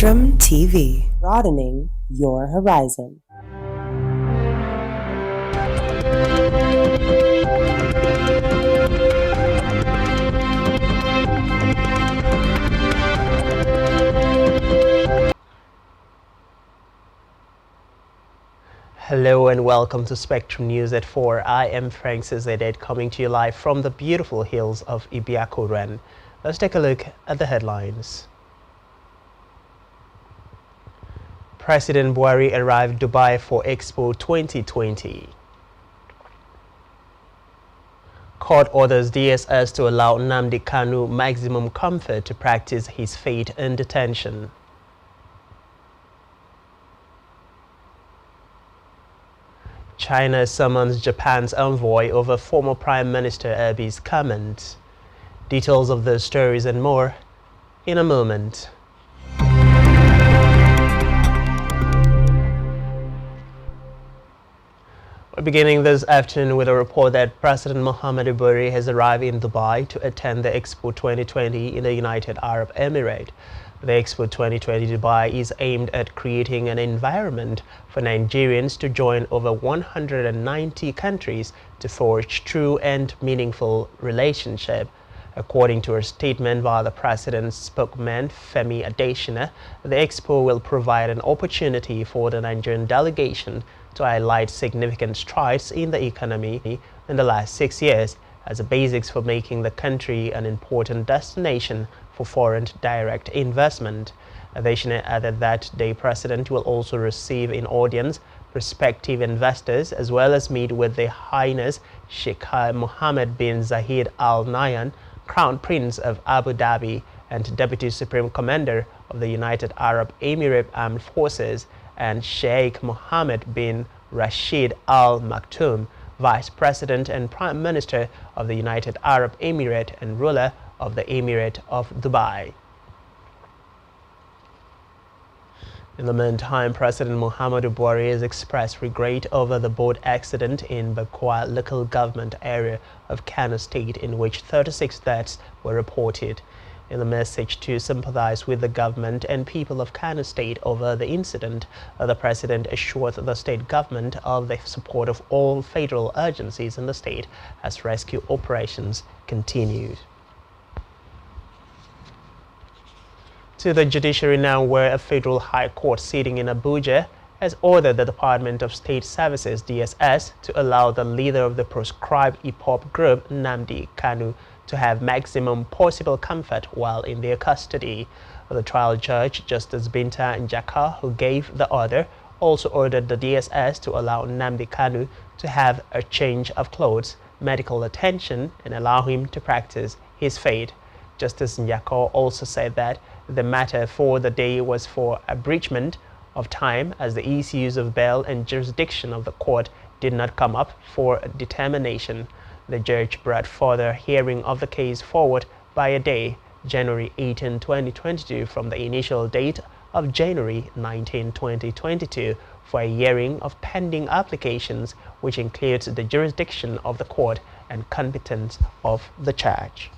SpectrumTv, broadening your horizon. Hello and welcome to Spectrum News at 4. I am Francis Edet, coming to you live from the beautiful hills of Ibiakoran. Let's take a look at the headlines. President Buhari arrived Dubai for EXPO 2020. Court orders DSS to allow Nnamdi Kanu maximum comfort to practice his fate in detention. China summons Japan's envoy over former Prime Minister Abe's comments. Details of those stories and more in a moment. We're beginning this afternoon with a report that President Muhammadu Buhari has arrived in Dubai to attend the EXPO 2020 in the United Arab Emirates. The EXPO 2020 Dubai is aimed at creating an environment for Nigerians to join over 190 countries to forge true and meaningful relationship. According to a statement by the President's spokesman, Femi Adesina, the EXPO will provide an opportunity for the Nigerian delegation to highlight significant strides in the economy in the last 6 years as a basics for making the country an important destination for foreign direct investment. Adesina added that the President will also receive in audience prospective investors as well as meet with the Highness Sheikh Mohammed bin Zayed Al Nahyan, Crown Prince of Abu Dhabi and Deputy Supreme Commander of the United Arab Emirates Armed Forces, and Sheikh Mohammed bin Rashid Al Maktoum, Vice President and Prime Minister of the United Arab Emirates and ruler of the Emirate of Dubai. In the meantime, President Muhammadu Buhari has expressed regret over the boat accident in Bakwa local government area of KANO state, in which 36 deaths were reported. In a message to sympathize with the government and people of KANO state over the incident, the President assured the state government of the support of all federal agencies in the state as rescue operations continued. To the judiciary now, where a federal high court sitting in Abuja has ordered the Department of State Services DSS to allow the leader of the proscribed hip-hop group Nnamdi Kanu to have maximum possible comfort while in their custody. The trial judge, Justice Binta Njaka, who gave the order, also ordered the DSS to allow Nnamdi Kanu to have a change of clothes, medical attention, and allow him to practice his faith. Justice Njaka also said that the matter for the day was for abridgment of time, as the issues of bail and jurisdiction of the court did not come up for determination. The judge brought further hearing of the case forward by a day, January 18, 2022, from the initial date of January 19, 2022, for a hearing of pending applications, which includes the jurisdiction of the court and competence of the charge.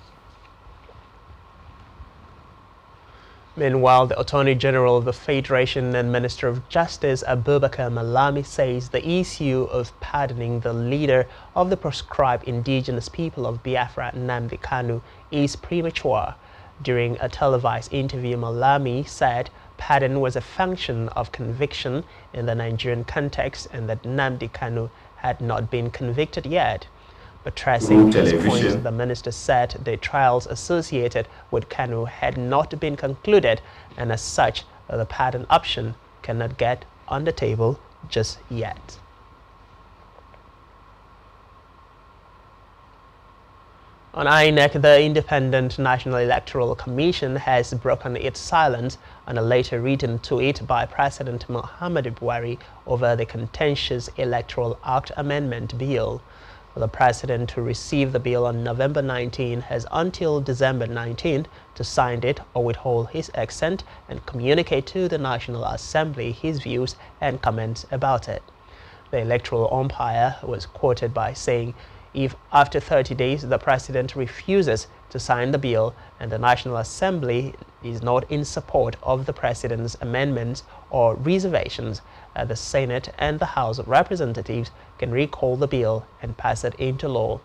Meanwhile, the Attorney General of the Federation and Minister of Justice, Abubakar Malami, says the issue of pardoning the leader of the proscribed indigenous people of Biafra, Nnamdi Kanu, is premature. During a televised interview, Malami said pardon was a function of conviction in the Nigerian context and that Nnamdi Kanu had not been convicted yet. Addressing this point, the minister said the trials associated with Kanu had not been concluded, and as such, the pardon option cannot get on the table just yet. On INEC, the Independent National Electoral Commission has broken its silence on a later written tweet by President Muhammadu Buhari over the contentious Electoral Act Amendment Bill. The President, who received the bill on November 19, has until December 19 to sign it or withhold his assent and communicate to the National Assembly his views and comments about it. The electoral umpire was quoted by saying, if after 30 days the President refuses to sign the bill and the National Assembly is not in support of the President's amendments or reservations, the Senate and the House of Representatives can recall the bill and pass it into law.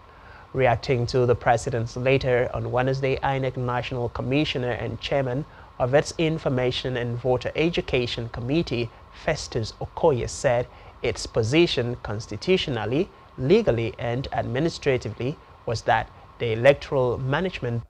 Reacting to the President's letter on Wednesday, INEC National Commissioner and Chairman of its Information and Voter Education Committee, Festus Okoye, said its position constitutionally, legally and administratively was that the electoral management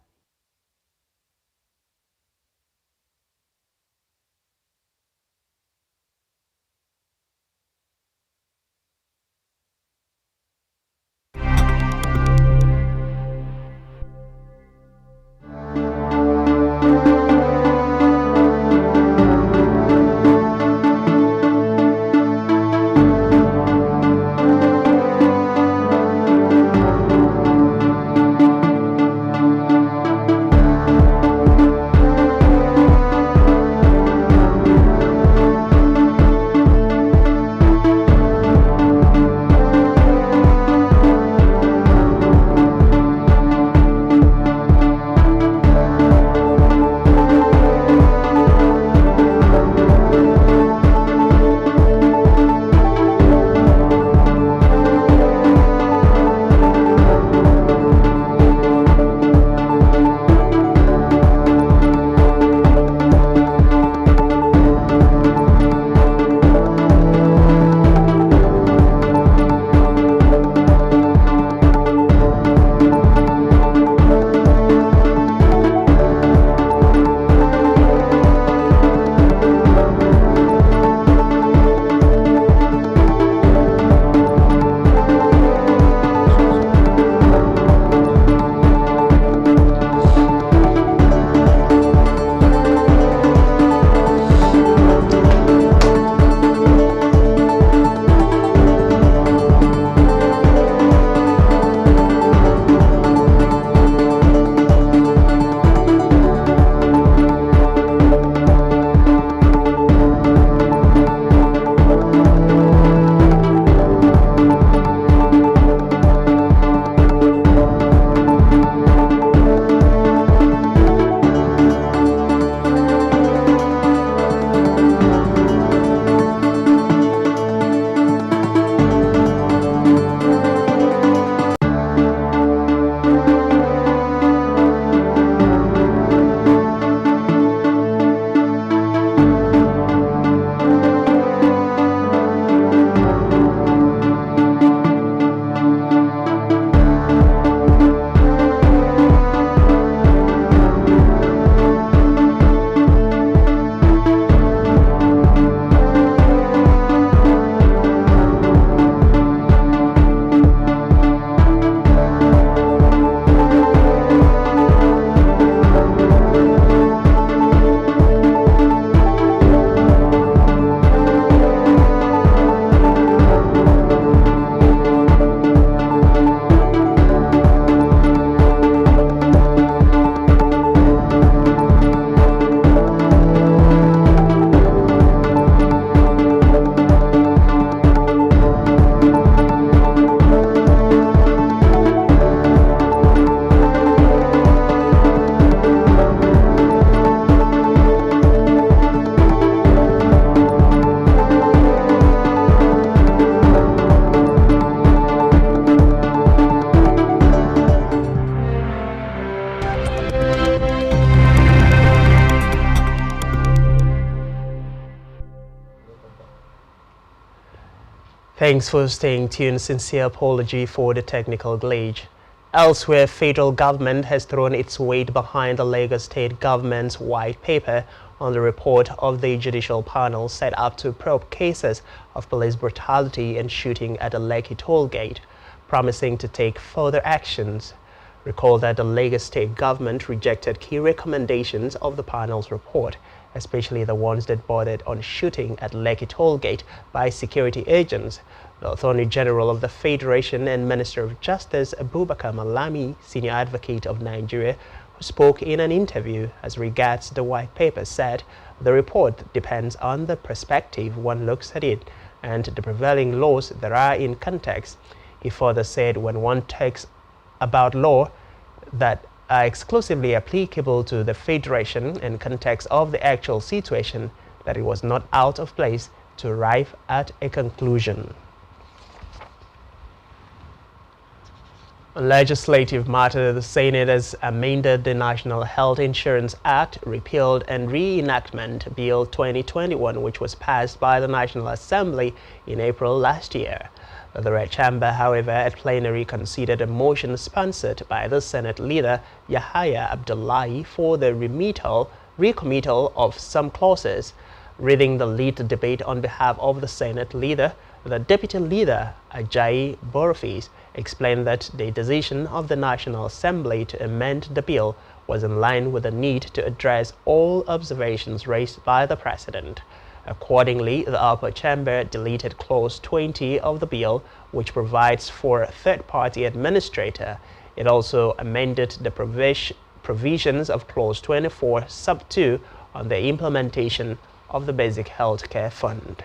Thanks for staying tuned. Sincere apology for the technical glitch. Elsewhere, federal government has thrown its weight behind the Lagos state government's white paper on the report of the judicial panel set up to probe cases of police brutality and shooting at the Lekki toll gate, promising to take further actions. Recall that the Lagos state government rejected key recommendations of the panel's report, especially the ones that bordered on shooting at Lekki toll gate by security agents. The Attorney General of the Federation and Minister of Justice, Abubakar Malami, senior advocate of Nigeria, who spoke in an interview as regards the white paper, said the report depends on the perspective one looks at it and the prevailing laws that are in context. He further said when one talks about law, that are exclusively applicable to the Federation in context of the actual situation, that it was not out of place to arrive at a conclusion. On legislative matter, the Senate has amended the National Health Insurance Act, repealed and reenactment Bill 2021, which was passed by the National Assembly in April last year. The Red Chamber, however, at plenary considered a motion sponsored by the Senate leader Yahya Abdullahi for the recommittal of some clauses. Reading the lead debate on behalf of the Senate leader, the Deputy Leader, Ajayi Borofis, explained that the decision of the National Assembly to amend the bill was in line with the need to address all observations raised by the President. Accordingly, the upper chamber deleted Clause 20 of the bill, which provides for a third-party administrator. It also amended the provisions of Clause 24, Sub 2 on the implementation of the Basic Health Care Fund.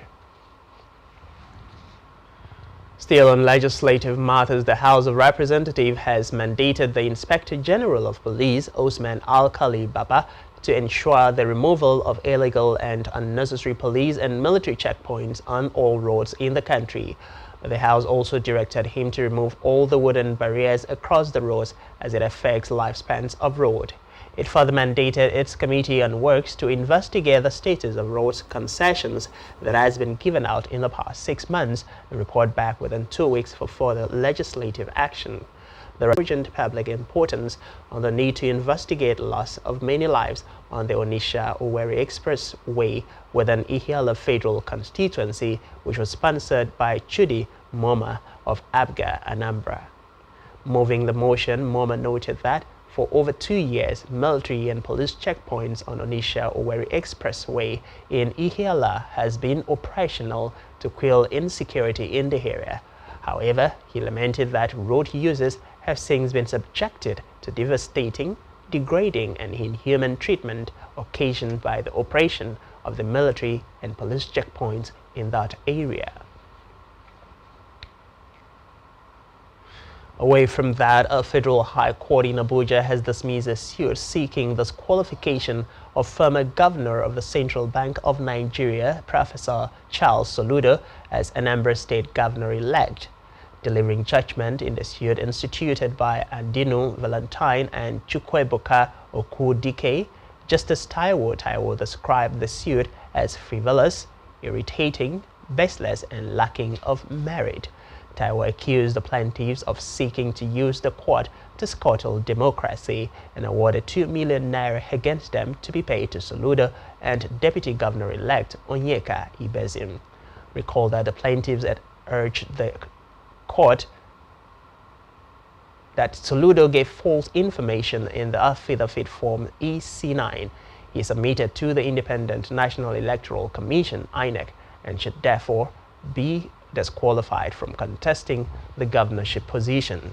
Still on legislative matters, the House of Representatives has mandated the Inspector General of Police, Osman Al-Khali Baba, to ensure the removal of illegal and unnecessary police and military checkpoints on all roads in the country. The House also directed him to remove all the wooden barriers across the roads as it affects lifespans of road. It further mandated its Committee on Works to investigate the status of road concessions that has been given out in the past 6 months and report back within 2 weeks for further legislative action. There is urgent public importance on the need to investigate loss of many lives on the Onitsha-Owerri Expressway within Ihiala Federal Constituency, which was sponsored by Chudi Moma of ABGA, ANAMBRA. Moving the motion, Moma noted that for over 2 years, military and police checkpoints on Onitsha-Owerri Expressway in Ihiala has been operational to quell insecurity in the area. However, he lamented that road users have since been subjected to devastating, degrading and inhuman treatment occasioned by the operation of the military and police checkpoints in that area. Away from that, a federal high court in Abuja has dismissed a suit seeking the disqualification of former governor of the Central Bank of Nigeria, Professor Charles Soludo, as Anambra State Governor-elect. Delivering judgment in the suit instituted by Adinu Valentine and Chukwuebuka Okudike, Justice Taiwo described the suit as frivolous, irritating, baseless, and lacking of merit. Taiwo accused the plaintiffs of seeking to use the court to scuttle democracy and awarded 2 million naira against them to be paid to Soludo and Deputy Governor-elect Onyeka Ibezim. Recall that the plaintiffs had urged the court that Soludo gave false information in the affidavit form EC9 he submitted to the Independent National Electoral Commission, INEC, and should therefore be disqualified from contesting the governorship position.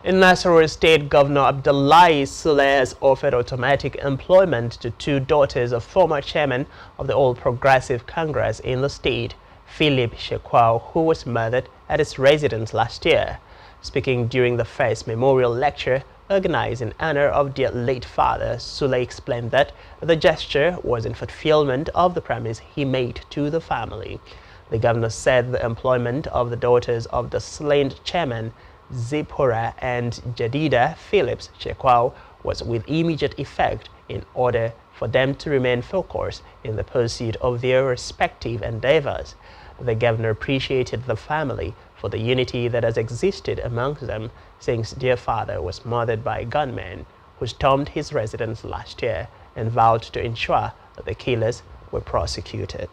In Nasarawa State, Governor Abdullahi has offered automatic employment to 2 daughters of former chairman of the All Progressive Congress in the state, Philip Shekwao, who was murdered at his residence last year. Speaking during the first memorial lecture organized in honor of their late father, Sule explained that the gesture was in fulfillment of the promise he made to the family. The governor said the employment of the daughters of the slain chairman, Zipporah and Jadida Phillips Shekwao, was with immediate effect in order for them to remain focused in the pursuit of their respective endeavors. The governor appreciated the family for the unity that has existed amongst them since their father was murdered by gunmen who stormed his residence last year, and vowed to ensure that the killers were prosecuted.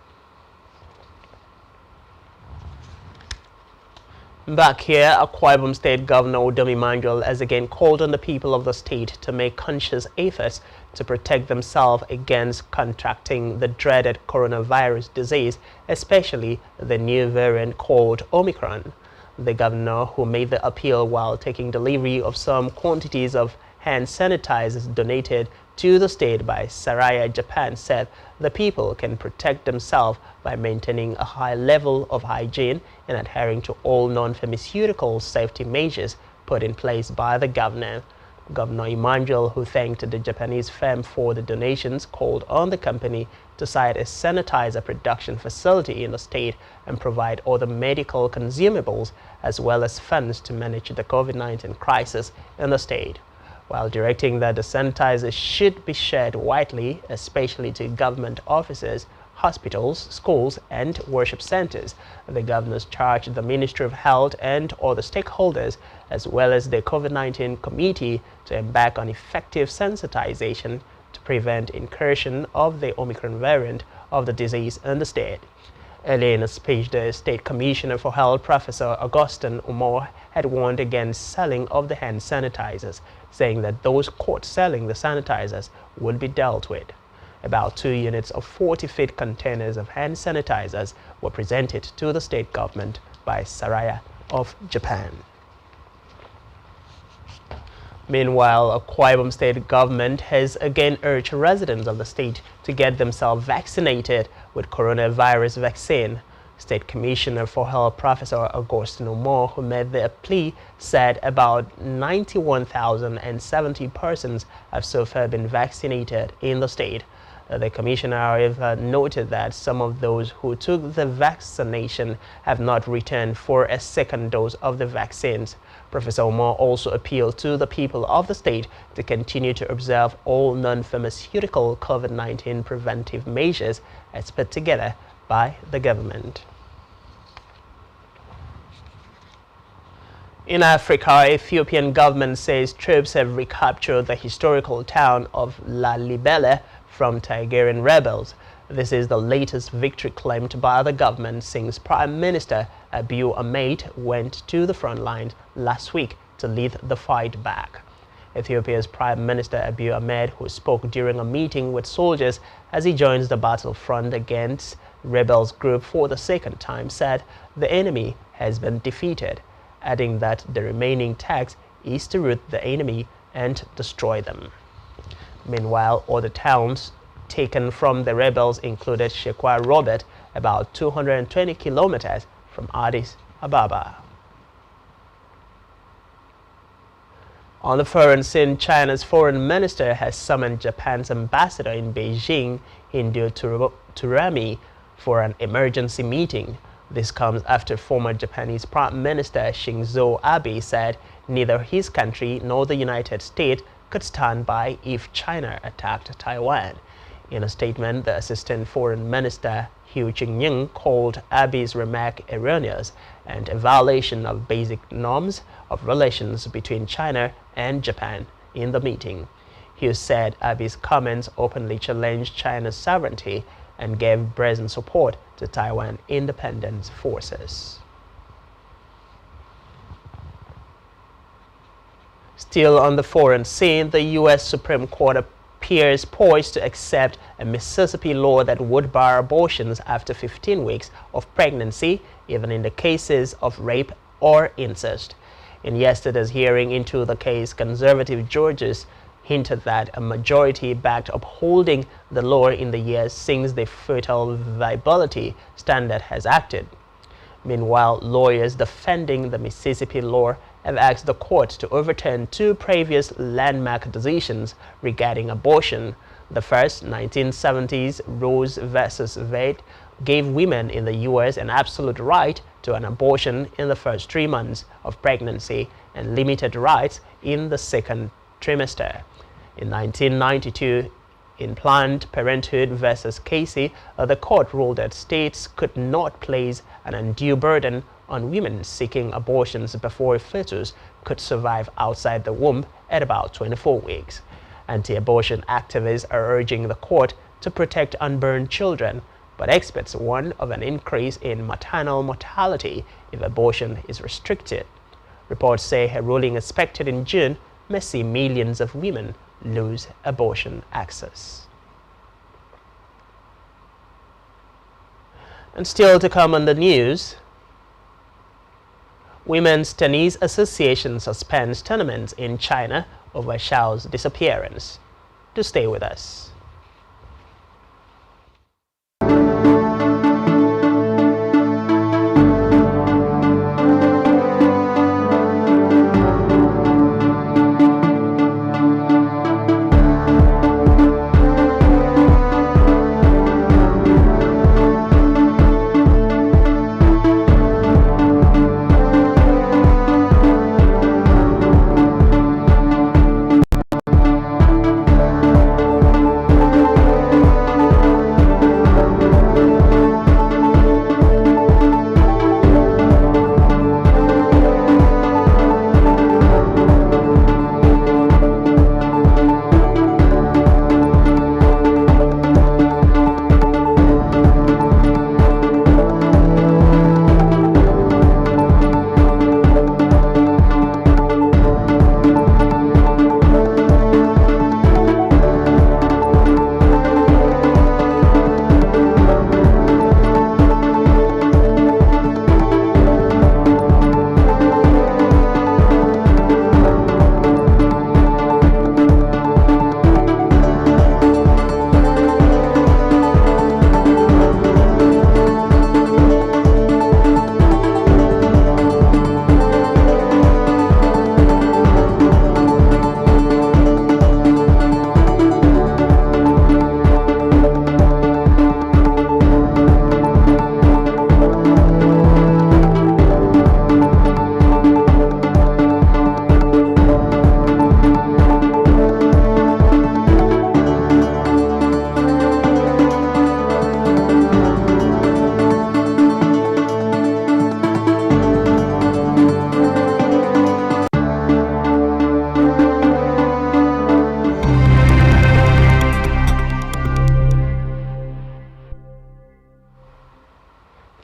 Back here, Akwa Ibom State Governor Udom Emmanuel has again called on the people of the state to make conscious efforts to protect themselves against contracting the dreaded coronavirus disease, especially the new variant called Omicron. The governor, who made the appeal while taking delivery of some quantities of hand sanitizers donated to the state by Saraya, Japan, said the people can protect themselves by maintaining a high level of hygiene and adhering to all non-pharmaceutical safety measures put in place by the governor. Governor Emmanuel, who thanked the Japanese firm for the donations, called on the company to site a sanitizer production facility in the state and provide other medical consumables as well as funds to manage the COVID-19 crisis in the state, while directing that the sanitizers should be shared widely, especially to government offices, hospitals, schools, and worship centers. The governors charged the Ministry of Health and other stakeholders, as well as the COVID-19 committee, to embark on effective sensitization to prevent incursion of the Omicron variant of the disease in the state. Earlier in a speech, the State Commissioner for Health, Professor Augustine Umar, had warned against selling of the hand sanitizers, saying that those caught selling the sanitizers would be dealt with. About 2 units of 40-feet containers of hand sanitizers were presented to the state government by Saraya of Japan. Meanwhile, AKWA IBOM state government has again urged residents of the state to get themselves vaccinated with coronavirus vaccine. State Commissioner for Health, Professor Augustine Umar, who made the plea, said about 91,070 persons have so far been vaccinated in the state. The commissioner, however, noted that some of those who took the vaccination have not returned for a second dose of the vaccines. Professor Umar also appealed to the people of the state to continue to observe all non-pharmaceutical COVID-19 preventive measures as put together by the government. In Africa, Ethiopian government says troops have recaptured the historical town of Lalibela from Tigerian rebels. This is the latest victory claimed by the government since Prime Minister Abiy Ahmed went to the front line last week to lead the fight back. Ethiopia's Prime Minister Abiy Ahmed, who spoke during a meeting with soldiers as he joins the battlefront against rebels group for the second time, said the enemy has been defeated, adding that the remaining task is to rout the enemy and destroy them. Meanwhile, other towns taken from the rebels included Shekwa Robert, about 220 kilometers from Addis Ababa. On the foreign scene, China's foreign minister has summoned Japan's ambassador in Beijing, Hindu Turami, for an emergency meeting. This comes after former Japanese Prime Minister Shinzo Abe said neither his country nor the United States could stand by if China attacked Taiwan. In a statement, the Assistant Foreign Minister Hu Jin-young called Abe's remark erroneous and a violation of basic norms of relations between China and Japan in the meeting. Hu said Abe's comments openly challenged China's sovereignty and gave brazen support to Taiwan independence forces. Still on the foreign scene, the U.S. Supreme Court appears poised to accept a Mississippi law that would bar abortions after 15 weeks of pregnancy, even in the cases of rape or incest. In yesterday's hearing into the case, conservative judges hinted that a majority backed upholding the law in the years since the fertile viability standard has acted. Meanwhile, lawyers defending the Mississippi law have asked the court to overturn two previous landmark decisions regarding abortion. The first, 1970s Rose versus Wade, gave women in the U.S. an absolute right to an abortion in the first 3 months of pregnancy and limited rights in the second trimester. In 1992, in Planned Parenthood versus Casey, the court ruled that states could not place an undue burden on women seeking abortions before a fetus could survive outside the womb at about 24 weeks. Anti-abortion activists are urging the court to protect unborn children, but experts warn of an increase in maternal mortality if abortion is restricted. Reports say a ruling expected in June may see millions of women lose abortion access. And still to come on the news, Women's Tennis Association suspends tournaments in China over Xiao's disappearance. to stay with us.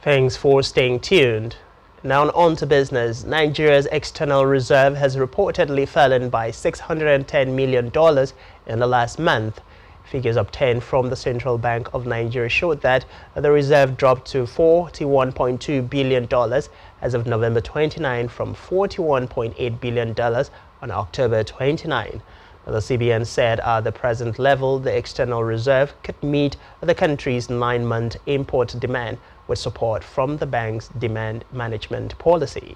Thanks for staying tuned. Now on to business. Nigeria's external reserve has reportedly fallen by $610 million in the last month. Figures obtained from the Central Bank of Nigeria showed that the reserve dropped to $41.2 billion as of November 29 from $41.8 billion on October 29. The CBN said at the present level, the external reserve could meet the country's 9-month import demand with support from the bank's demand management policy.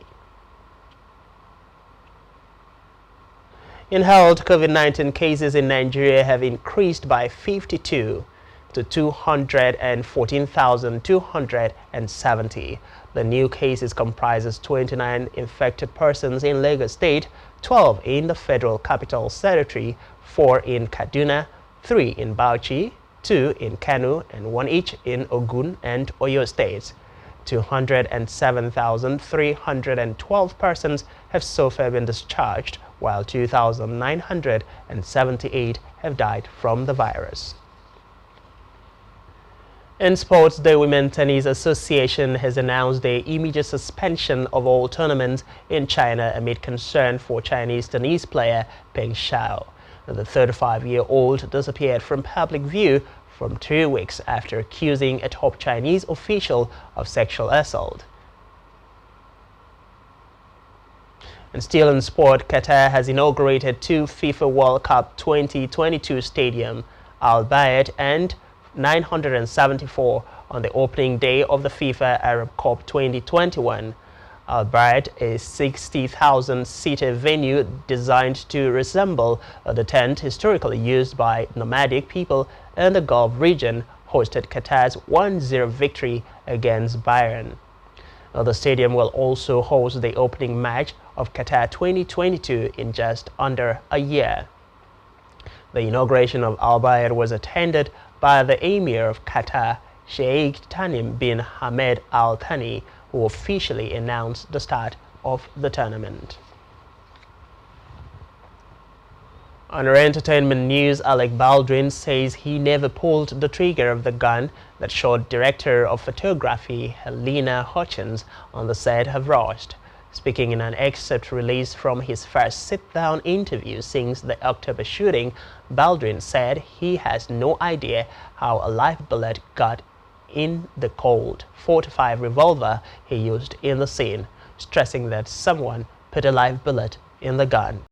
In health, COVID-19 cases in Nigeria have increased by 52 to 214,270. The new cases comprises 29 infected persons in Lagos State, 12 in the Federal Capital Territory, 4 in Kaduna, 3 in Bauchi, 2 in KANO, and 1 each in Ogun and Oyo states. 207,312 persons have so far been discharged, while 2,978 have died from the virus. In sports, the Women's Tennis Association has announced the immediate suspension of all tournaments in China amid concern for Chinese tennis player Peng Shuai. The 35-year-old disappeared from public view from 2 weeks after accusing a top Chinese official of sexual assault. And still in sport, Qatar has inaugurated 2 FIFA World Cup 2022 stadiums, Al Bayt and 974 on the opening day of the FIFA Arab Cup 2021. Al Bayt, a 60,000-seater venue designed to resemble the tent historically used by nomadic people in the Gulf region, hosted Qatar's 1-0 victory against Bahrain. The stadium will also host the opening match of Qatar 2022 in just under a year. The inauguration of Al Bayt was attended by the Emir of Qatar, Sheikh Tamim bin Hamad Al Thani, who officially announced the start of the tournament. Under entertainment news, Alec Baldwin says he never pulled the trigger of the gun that shot director of photography Helena Hutchins on the set of Rushed. Speaking in an excerpt released from his first sit-down interview since the October shooting, Baldwin said he has no idea how a live bullet got in the cold .45 revolver he used in the scene, stressing that someone put a live bullet in the gun.